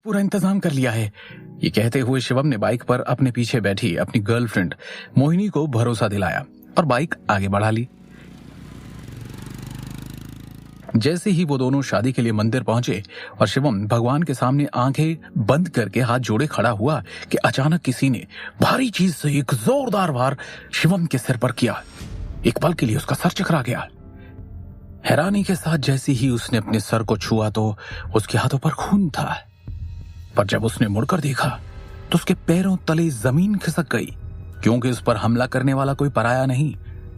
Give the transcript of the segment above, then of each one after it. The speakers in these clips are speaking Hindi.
पूरा इंतजाम कर लिया है। ये कहते हुए शिवम ने बाइक पर अपने पीछे बैठी अपनी गर्लफ्रेंड मोहिनी को भरोसा दिलाया और बाइक आगे बढ़ा ली। जैसे ही वो दोनों शादी के लिए मंदिर पहुंचे और शिवम भगवान के सामने आंखें बंद करके हाथ जोड़े खड़ा हुआ कि अचानक किसी ने भारी चीज से एक जोरदार वार शिवम के सिर पर किया। एक पल के लिए उसका सर चकरा गया। हैरानी के साथ जैसे ही उसने अपने सर को छुआ तो उसके हाथों पर खून था, पर जब उसने मुड़कर देखा तो उसके पैरों तले जमीन खिसक गई, क्योंकि उस पर हमला करने वाला कोई पराया नहीं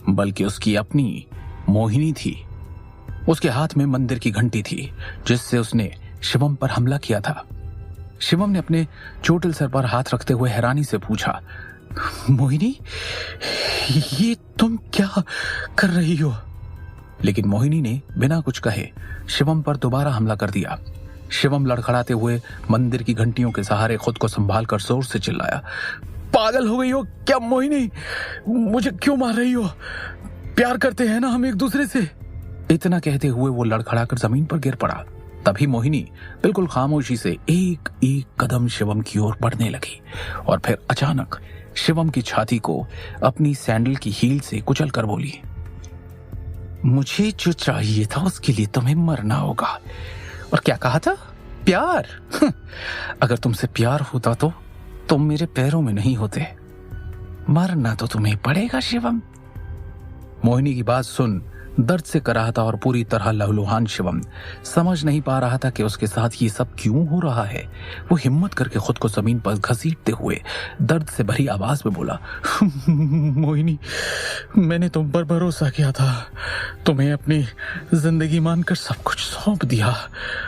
बल्कि उसकी अपनी मोहिनी थी। उसके हाथ में मंदिर की घंटी थी जिससे उसने शिवम पर हमला किया था। शिवम ने अपने चोटिल सर पर हाथ रखते हुए हैरानी से पूछा, मोहिनी, ये तुम क्या कर रही हो? लेकिन मोहिनी ने बिना कुछ कहे शिवम पर दोबारा हमला कर दिया। शिवम लड़खड़ाते हुए मंदिर की घंटियों के सहारे खुद को संभाल कर जोर से चिल्लाया, पागल हो गई हो क्या मोहिनी? मुझे क्यों मार रही हो? प्यार करते हैं ना हम एक दूसरे से। इतना कहते हुए वो लड़खड़ाकर जमीन पर गिर पड़ा। तभी मोहिनी बिल्कुल खामोशी से एक एक कदम शिवम की ओर बढ़ने लगी और फिर अचानक शिवम की छाती को अपनी सैंडल की हील से कुचल कर बोली, मुझे जो चाहिए था उसके लिए तुम्हें मरना होगा। और क्या कहा था? प्यार? अगर तुमसे प्यार होता तो तुम मेरे पैरों में नहीं होते। मरना तो तुम्हें पड़ेगा शिवम। मोहिनी की बात सुन दर्द से कराहता और पूरी तरह लहूलुहान शिवम समझ नहीं पा रहा था कि उसके साथ ये सब क्यों हो रहा है। वो हिम्मत करके खुद को जमीन पर घसीटते हुए दर्द से भरी आवाज में बोला, मोहिनी, मैंने तुम पर भरोसा किया था, तुम्हें अपनी जिंदगी मानकर सब कुछ सौंप दिया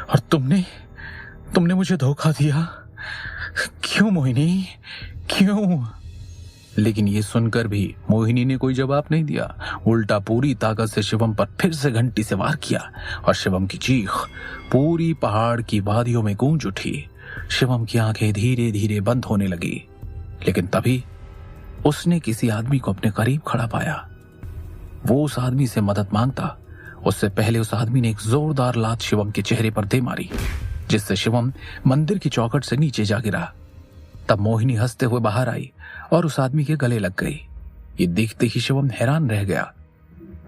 और तुमने मुझे धोखा दिया। क्यों मोहिनी, क्यों? लेकिन ये सुनकर भी मोहिनी ने कोई जवाब नहीं दिया। उल्टा पूरी ताकत से शिवम पर फिर से घंटी से वार किया और शिवम की चीख पूरी पहाड़ की वादियों में गूंज उठी। शिवम की आंखें धीरे धीरे बंद होने लगी, लेकिन तभी उसने किसी आदमी को अपने करीब खड़ा पाया। वो उस आदमी से मदद मांगता उससे पहले उस आदमी ने एक जोरदार लात शिवम के चेहरे पर दे मारी, जिससे शिवम मंदिर की चौखट से नीचे जा गिरा। तब मोहिनी हंसते हुए बाहर आई और उस आदमी के गले लग गई। ये देखते ही शिवम हैरान रह गया।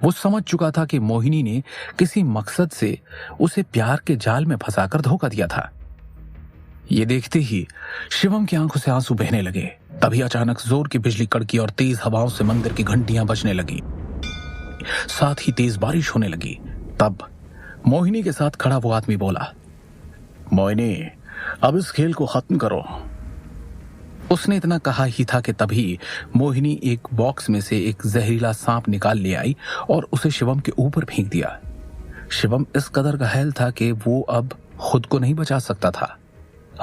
वो समझ चुका था कि मोहिनी ने किसी मकसद से उसे प्यार के जाल में फंसाकर धोखा दिया था। ये देखते ही शिवम की आंखों से आंसू बहने लगे। तभी अचानक जोर की बिजली कड़की और तेज हवाओं से मंदिर की घंटियां बजने लगी, साथ ही तेज बारिश होने लगी। तब मोहिनी के साथ खड़ा वो आदमी बोला, मोहिनी, अब इस खेल को खत्म करो। उसने इतना कहा ही था कि तभी मोहिनी एक बॉक्स में से एक जहरीला सांप निकाल ले आई और उसे शिवम के ऊपर फेंक दिया। शिवम इस कदर घायल था कि वो अब खुद को नहीं बचा सकता था।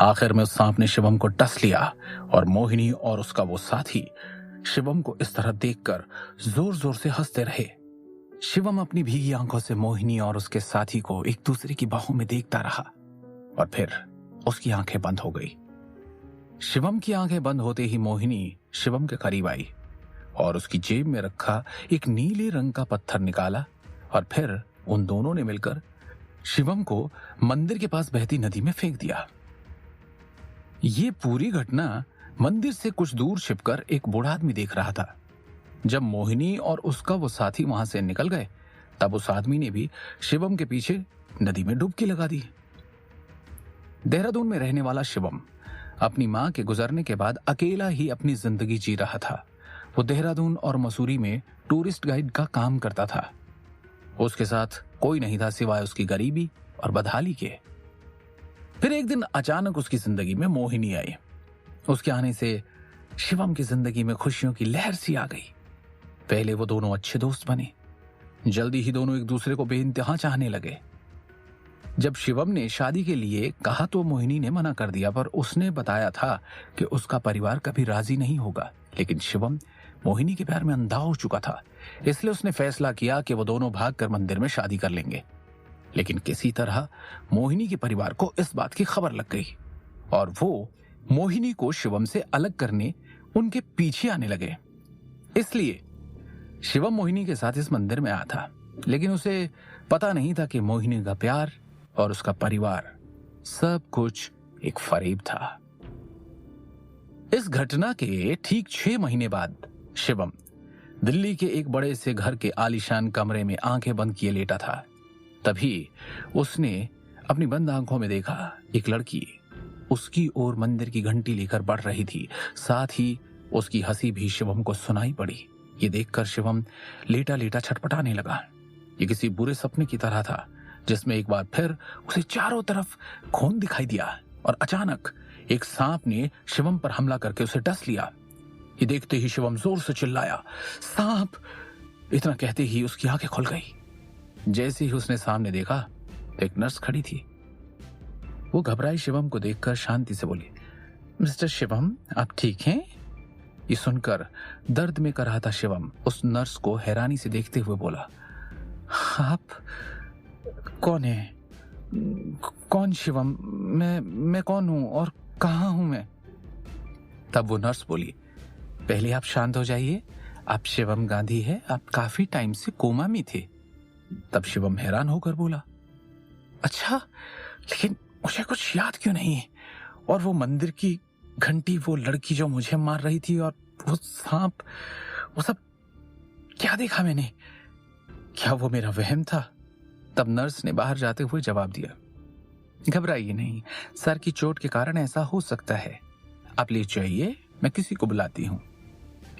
आखिर में उस सांप ने शिवम को डस लिया और मोहिनी और उसका वो साथी शिवम को इस तरह देखकर जोर जोर से हंसते रहे। शिवम अपनी भीगी आंखों से मोहिनी और उसके साथी को एक दूसरे की बाहों में देखता रहा और फिर उसकी आंखें बंद हो गई। शिवम की आंखें बंद होते ही मोहिनी शिवम के करीब आई और उसकी जेब में रखा एक नीले रंग का पत्थर निकाला और फिर उन दोनों ने मिलकर शिवम को मंदिर के पास बहती नदी में फेंक दिया। ये पूरी घटना मंदिर से कुछ दूर छिपकर एक बूढ़ा आदमी देख रहा था। जब मोहिनी और उसका वो साथी वहां से निकल गए तब उस आदमी ने भी शिवम के पीछे नदी में डुबकी लगा दी। देहरादून में रहने वाला शिवम अपनी मां के गुजरने के बाद अकेला ही अपनी जिंदगी जी रहा था। वो देहरादून और मसूरी में टूरिस्ट गाइड का काम करता था। उसके साथ कोई नहीं था सिवाय उसकी गरीबी और बदहाली के। फिर एक दिन अचानक उसकी जिंदगी में मोहिनी आई। उसके आने से शिवम की जिंदगी में खुशियों की लहर सी आ गई। पहले वो दोनों अच्छे दोस्त बने। जल्दी ही दोनों एक दूसरे को बेइंतहा चाहने लगे। जब शिवम ने शादी के लिए कहा तो मोहिनी ने मना कर दिया, पर उसने बताया था कि उसका परिवार कभी राजी नहीं होगा। लेकिन शिवम मोहिनी के प्यार में अंधा हो चुका था, इसलिए उसने फैसला किया कि वो दोनों भागकर मंदिर में शादी कर लेंगे। लेकिन किसी तरह मोहिनी के परिवार को इस बात की खबर लग गई और वो मोहिनी को शिवम से अलग करने उनके पीछे आने लगे। इसलिए शिवम मोहिनी के साथ इस मंदिर में आया था, लेकिन उसे पता नहीं था कि मोहिनी का प्यार और उसका परिवार सब कुछ एक फरेब था। इस घटना के ठीक 6 महीने बाद शिवम दिल्ली के एक बड़े से घर के आलीशान कमरे में आंखें बंद किए लेटा था। तभी उसने अपनी बंद आंखों में देखा एक लड़की उसकी ओर मंदिर की घंटी लेकर बढ़ रही थी। साथ ही उसकी हंसी भी शिवम को सुनाई पड़ी। ये देखकर शिवम लेटा लेटा छटपटाने लगा। ये किसी बुरे सपने की तरह था जिसमें एक बार फिर उसे चारों तरफ खून दिखाई दिया और अचानक एक सांप ने शिवम पर हमला करके उसे डस लिया। ये देखते ही शिवम जोर से चिल्लाया, सांप! इतना कहते ही उसकी आंखें खुल गई। जैसे ही उसने सामने देखा तो एक नर्स खड़ी थी। वो घबराई शिवम को देखकर शांति से बोली, मिस्टर शिवम, आप ठीक हैं? ये सुनकर दर्द में कराहता शिवम उस नर्स को हैरानी से देखते हुए बोला, आप कौन है? कौन शिवम? मैं कौन हूं और कहां हूं मैं? तब वो नर्स बोली, पहले आप शांत हो जाइए। आप शिवम गांधी है, आप काफी टाइम से कोमा में थे। तब शिवम हैरान होकर बोला, अच्छा, लेकिन मुझे कुछ याद क्यों नहीं? और वो मंदिर की घंटी, वो लड़की जो मुझे मार रही थी और वो सांप, वो सब क्या देखा मैंने? क्या वो मेरा वहम था? तब नर्स ने बाहर जाते हुए जवाब दिया, घबराइए नहीं, सर की चोट के कारण ऐसा हो सकता है। आप ले जाइए, मैं किसी को बुलाती हूँ।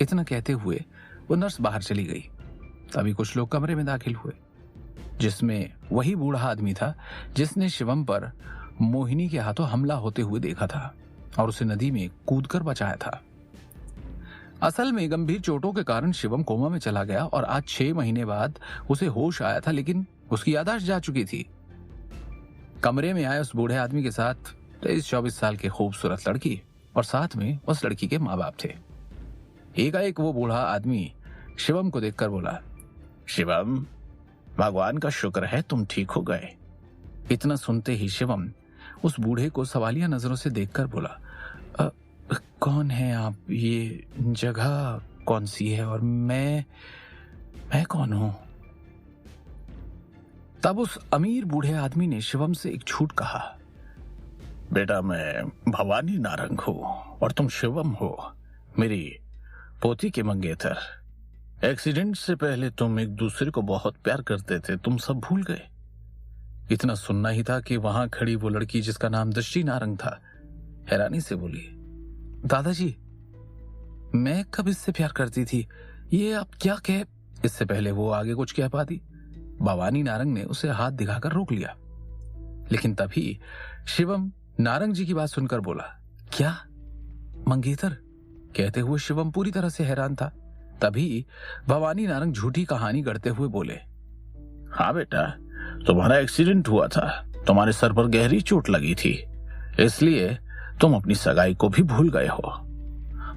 इतना कहते हुए वो नर्स बाहर चली गई। तभी कुछ लोग कमरे में दाखिल हुए, जिसमें वही बूढ़ा आदमी था जिसने शिवम पर मोहिनी के हाथों हमला होते हुए देखा था और उसे नदी में कूदकर बचाया था। असल में गंभीर चोटों के कारण शिवम कोमा में चला गया और आज 6 महीने बाद उसे होश आया था, लेकिन उसकी याददाश्त जा चुकी थी। कमरे में आए उस बूढ़े आदमी के साथ 23-24 साल की खूबसूरत लड़की और साथ में उस लड़की के माँ बाप थे। एकाएक वो बूढ़ा आदमी शिवम को देखकर बोला, शिवम, भगवान का शुक्र है तुम ठीक हो गए। इतना सुनते ही शिवम उस बूढ़े को सवालिया नजरों से देखकर बोला, कौन है आप? ये जगह कौन सी है और मैं कौन हूं? तब उस अमीर बूढ़े आदमी ने शिवम से एक झूठ कहा, बेटा, मैं भवानी नारंग हूं और तुम शिवम हो, मेरी पोती के मंगेतर। एक्सीडेंट से पहले तुम एक दूसरे को बहुत प्यार करते थे, तुम सब भूल गए। इतना सुनना ही था कि वहां खड़ी वो लड़की जिसका नाम दृष्टि नारंग था हैरानी से बोली, दादाजी, मैं कब इससे प्यार करती थी? ये आप क्या कह? इससे पहले वो आगे कुछ कह पाती, भवानी नारंग ने उसे हाथ दिखाकर रोक लिया। लेकिन तभी शिवम नारंग जी की बात सुनकर बोला, क्या मंगेतर? कहते हुए शिवम पूरी तरह से हैरान था। तभी भवानी नारंग झूठी कहानी गढ़ते हुए बोले, हाँ बेटा, तुम्हारा एक्सीडेंट हुआ था, तुम्हारे सर पर गहरी चोट लगी थी, इसलिए तुम अपनी सगाई को भी भूल गए हो।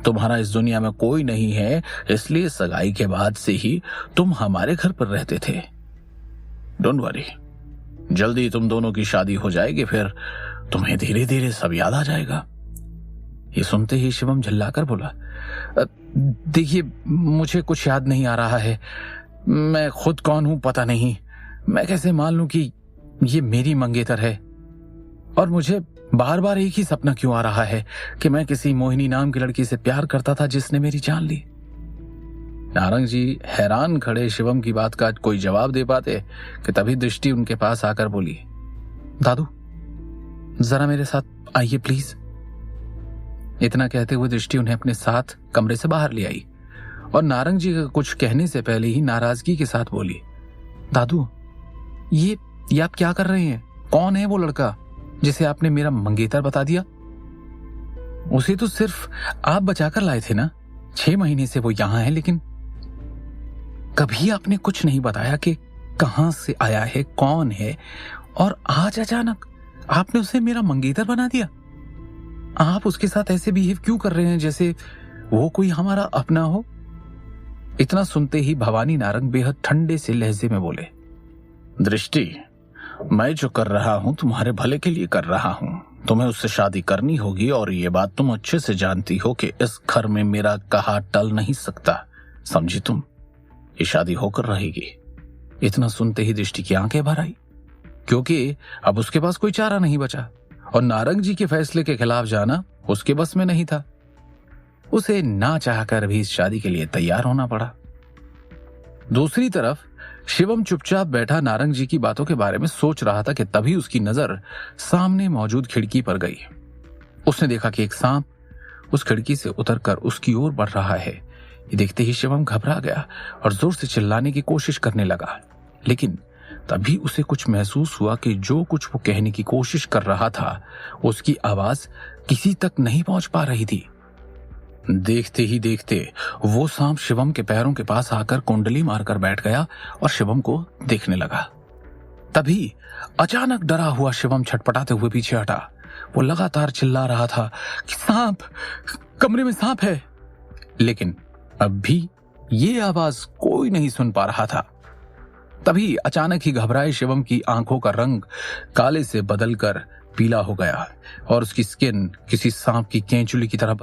तुम्हारा इस दुनिया में कोई नहीं है, इसलिए सगाई के बाद से ही तुम हमारे घर पर रहते थे। डोंट वरी, जल्दी तुम दोनों की शादी हो जाएगी, फिर तुम्हें धीरे धीरे सब याद आ जाएगा। ये सुनते ही शिवम झल्लाकर बोला, देखिए, मुझे कुछ याद नहीं आ रहा है। मैं खुद कौन हूं पता नहीं। मैं कैसे मान लूं कि ये मेरी मंगेतर है? और मुझे बार बार एक ही सपना क्यों आ रहा है कि मैं किसी मोहिनी नाम की लड़की से प्यार करता था जिसने मेरी जान ली। नारंग जी हैरान खड़े शिवम की बात का कोई जवाब दे पाते कि तभी दृष्टि उनके पास आकर बोली, दादू, जरा मेरे साथ आइए प्लीज। इतना कहते हुए दृष्टि उन्हें अपने साथ कमरे से बाहर ले आई और नारंग जी का कुछ कहने से पहले ही नाराजगी के साथ बोली, दादू, ये आप क्या कर रहे हैं? कौन है वो लड़का जिसे आपने मेरा मंगेतर बता दिया? उसे तो सिर्फ आप बचाकर लाए थे ना। 6 महीने से वो यहां है, लेकिन कभी आपने कुछ नहीं बताया कि कहां से आया है, कौन है, और आज अचानक आपने उसे मेरा मंगेतर बना दिया। आप उसके साथ ऐसे बिहेव क्यों कर रहे हैं जैसे वो कोई हमारा अपना हो? इतना सुनते ही भवानी नारंग बेहद ठंडे से लहजे में बोले, दृष्टि, मैं जो कर रहा हूं तुम्हारे भले के लिए कर रहा हूं। तुम्हें उससे शादी करनी होगी और ये बात तुम अच्छे से जानती हो कि इस घर में मेरा कहा टल नहीं सकता, समझी तुम? ये शादी होकर रहेगी। इतना सुनते ही दृष्टि की आंखें भर आई, क्योंकि अब उसके पास कोई चारा नहीं बचा और नारंग जी के फैसले के खिलाफ जाना उसके बस में नहीं था। उसे ना चाहकर भी इस शादी के लिए तैयार होना पड़ा। दूसरी तरफ शिवम चुपचाप बैठा नारंग जी की बातों के बारे में सोच रहा था कि तभी उसकी नजर सामने मौजूद खिड़की पर गई। उसने देखा कि एक सांप उस खिड़की से उतरकर उसकी ओर बढ़ रहा है। ये देखते ही शिवम घबरा गया और जोर से चिल्लाने की कोशिश करने लगा, लेकिन तभी उसे कुछ महसूस हुआ कि जो कुछ वो कहने की कोशिश कर रहा था उसकी आवाज किसी तक नहीं पहुंच पा रही थी। देखते ही देखते वो सांप शिवम के पैरों के पास आकर कुंडली मारकर बैठ गया और शिवम को देखने लगा। तभी अचानक डरा हुआ शिवम छटपटाते हुए पीछे हटा। वो लगातार चिल्ला रहा था कि सांप, कमरे में सांप है, लेकिन अब भी ये आवाज कोई नहीं सुन पा रहा था। तभी अचानक ही घबराए शिवम की आंखों का रंग काले से बदलकर पीला हो गया और उसकी स्किन किसी सांप की केंचुली की तरह